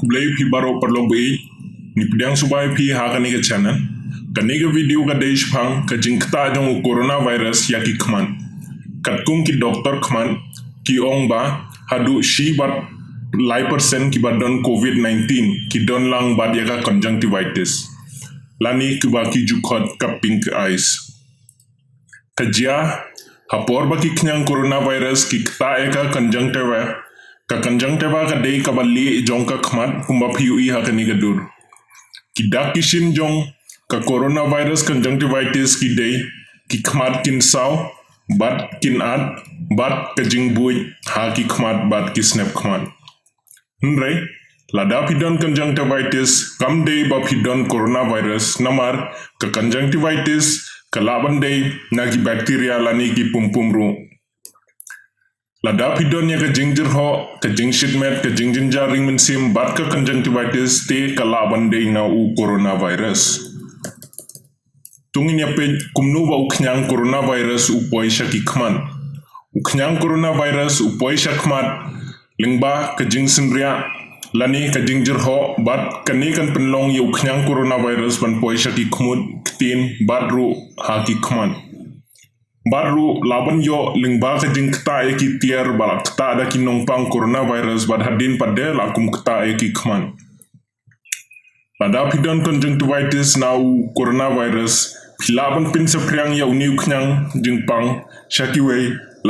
kublai pi baro parlo bei ni pidang subai pi ha ka ni ke channel kani ke video ka deish phang ka jingta jong coronavirus ya ki khman katkung ki doctor khman ki ong ba hadu shi bat lai percent ki badon covid-19 ki don lang bad ya ka conjunctivitis lani ki ba ki jukhot ka pink eyes kajia hapor ba ki knyang coronavirus ki kta eka conjunctiva ka dei ka bali jong ka khmat kumba phiu I ha ka ni ga dur ki dak kishin jong ka coronavirus conjunctivitis ki dei ki khmat kin saw bat kin at bat ka jing bui ha ki khmat bat ki snap khmat nrai lada pidon conjunctivitis kam dei ba pidon coronavirus namar ka conjunctivitis ka laban dei na ki bacteria lani ki pum ru lada pidon ya ka jingjir ho ka jingshit met ka jingjinjar ring min sim bat ka conjunctivitis te ka laban dei na u coronavirus tungin ya pe kumnu ba uknyang coronavirus u poisha ki khman uknyang coronavirus u poisha khmat lingba ka jingsin ria lani ka jingjir ho bat kani kan penlong ya uknyang coronavirus ban poisha ki khmut ktin badru ha ki khman badru laban yo lingba ka jing kta e ki tier bala kta da ki nongpang coronavirus bad hadin pada lakum kta e ki khman pada pidon conjunctivitis na u coronavirus pilaban pin sa priang ya uni uknyang jingpang shakiwe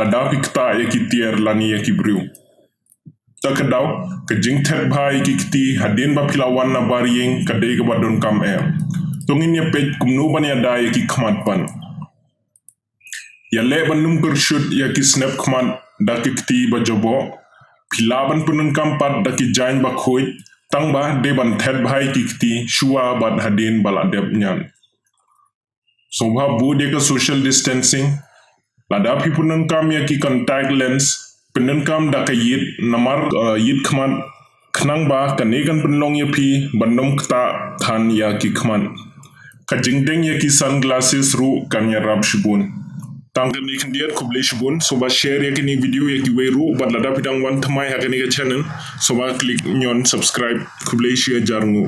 lada pikta e ki tier lani e ki briu takadaw ka jing thet bhai ki kti hadin ba pilawan na bariyeng kadai ka badon kam tungin ya pej kumnu ban ya dai ki khmat pan ya le banum per shoot ya ki snap khman da ki kti ba jobo pilaban punun kam pat da ki jain ba khoi tang ba de ban thet bhai ki kti shuwa bad hadin bala deb nyan sobha bu de ka social distancing lada pi punun kam ya ki contact lens penun kam da ka yit namar yit khman khnang ba kanegan penlong ya pi bandom kta khan ya ki khman ka jingdeng ya ki sunglasses ru kan ya rab shibun tangkan ni kendiat kublai shibun soba share ya kini video ya ki weru bad lada pidang wan thamai ha kani ka channel soba klik nyon subscribe kublai share jarngu